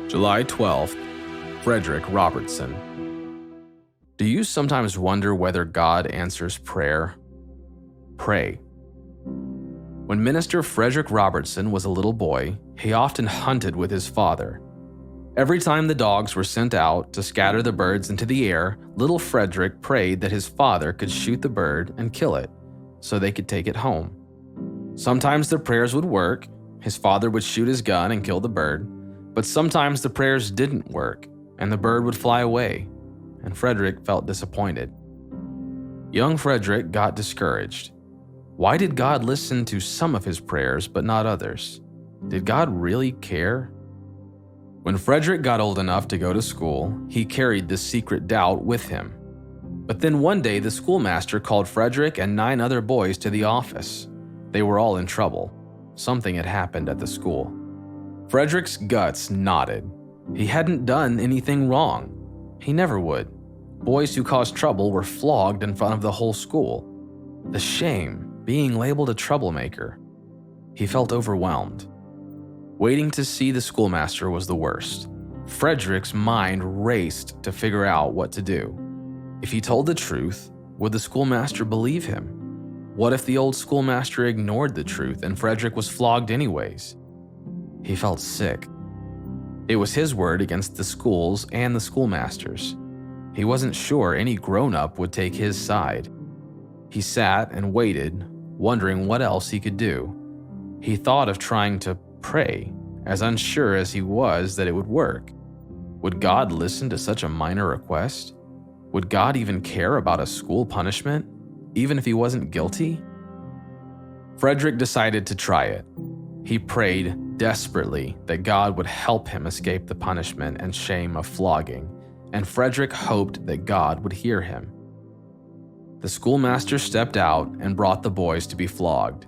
July 12th, Frederick Robertson. Do you sometimes wonder whether God answers prayer? Pray. When Minister Frederick Robertson was a little boy, he often hunted with his father. Every time the dogs were sent out to scatter the birds into the air, little Frederick prayed that his father could shoot the bird and kill it, so they could take it home. Sometimes the prayers would work. His father would shoot his gun and kill the bird, but sometimes the prayers didn't work, and the bird would fly away, and Frederick felt disappointed. Young Frederick got discouraged. Why did God listen to some of his prayers but not others? Did God really care? When Frederick got old enough to go to school, he carried this secret doubt with him. But then one day the schoolmaster called Frederick and 9 other boys to the office. They were all in trouble. Something had happened at the school. Frederick's guts knotted. He hadn't done anything wrong. He never would. Boys who caused trouble were flogged in front of the whole school. The shame, being labeled a troublemaker. He felt overwhelmed. Waiting to see the schoolmaster was the worst. Frederick's mind raced to figure out what to do. If he told the truth, would the schoolmaster believe him? What if the old schoolmaster ignored the truth and Frederick was flogged anyways? He felt sick. It was his word against the schools and the schoolmasters. He wasn't sure any grown-up would take his side. He sat and waited, wondering what else he could do. He thought of trying to pray, as unsure as he was that it would work. Would God listen to such a minor request? Would God even care about a school punishment, even if he wasn't guilty? Frederick decided to try it. He prayed desperately that God would help him escape the punishment and shame of flogging, and Frederick hoped that God would hear him. The schoolmaster stepped out and brought the boys to be flogged.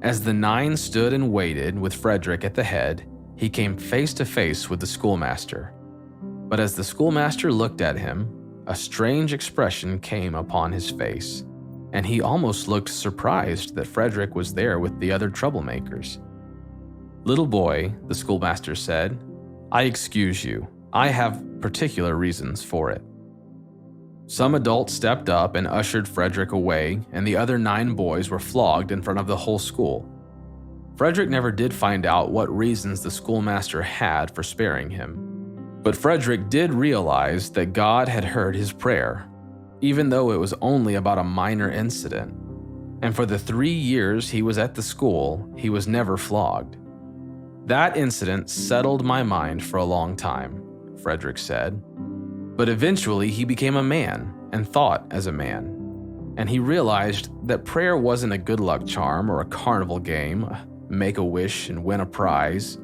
As the 9 stood and waited with Frederick at the head, he came face to face with the schoolmaster. But as the schoolmaster looked at him, a strange expression came upon his face, and he almost looked surprised that Frederick was there with the other troublemakers. "Little boy," the schoolmaster said, "I excuse you. I have particular reasons for it." Some adults stepped up and ushered Frederick away, and the other 9 boys were flogged in front of the whole school. Frederick never did find out what reasons the schoolmaster had for sparing him. But Frederick did realize that God had heard his prayer, even though it was only about a minor incident. And for the 3 years he was at the school, he was never flogged. "That incident settled my mind for a long time," Frederick said. But eventually he became a man and thought as a man. And he realized that prayer wasn't a good luck charm or a carnival game, make a wish and win a prize,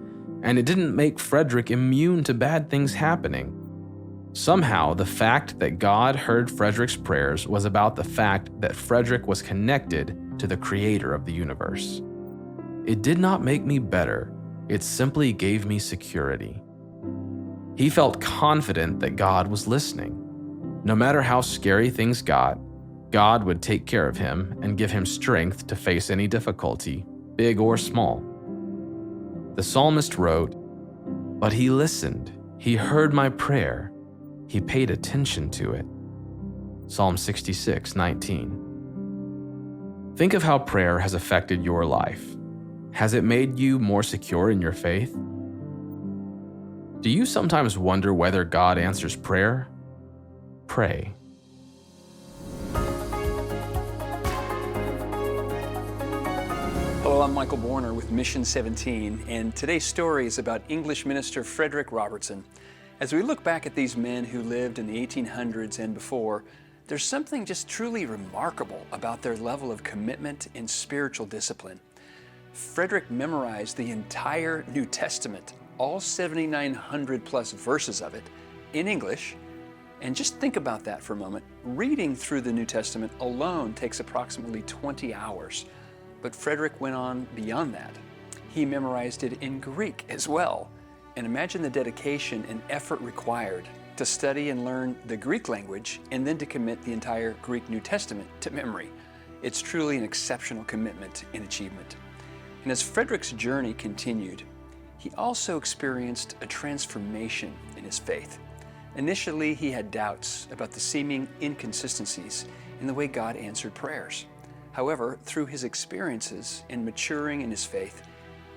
and it didn't make Frederick immune to bad things happening. Somehow, the fact that God heard Frederick's prayers was about the fact that Frederick was connected to the creator of the universe. It did not make me better, it simply gave me security. He felt confident that God was listening. No matter how scary things got, God would take care of him and give him strength to face any difficulty, big or small. The psalmist wrote, "But he listened, he heard my prayer, he paid attention to it." Psalm 66:19. Think of how prayer has affected your life. Has it made you more secure in your faith? Do you sometimes wonder whether God answers prayer? Pray. Hello, I'm Michael Borner with Mission 17, and today's story is about English minister Frederick Robertson. As we look back at these men who lived in the 1800s and before, there's something just truly remarkable about their level of commitment and spiritual discipline. Frederick memorized the entire New Testament, all 7,900 plus verses of it, in English. And just think about that for a moment. Reading through the New Testament alone takes approximately 20 hours. But Frederick went on beyond that. He memorized it in Greek as well. And imagine the dedication and effort required to study and learn the Greek language and then to commit the entire Greek New Testament to memory. It's truly an exceptional commitment and achievement. And as Frederick's journey continued, he also experienced a transformation in his faith. Initially, he had doubts about the seeming inconsistencies in the way God answered prayers. However, through his experiences in maturing in his faith,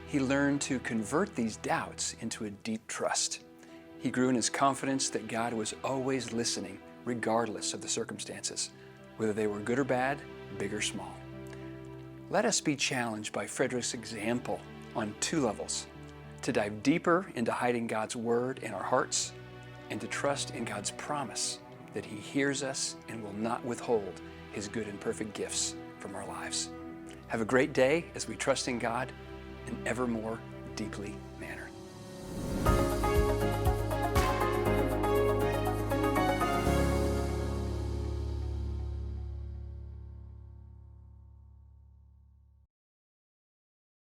he learned to convert these doubts into a deep trust. He grew in his confidence that God was always listening, regardless of the circumstances, whether they were good or bad, big or small. Let us be challenged by Frederick's example on two levels: to dive deeper into hiding God's Word in our hearts, and to trust in God's promise that He hears us and will not withhold His good and perfect gifts from our lives. Have a great day as we trust in God in ever more deeply manner.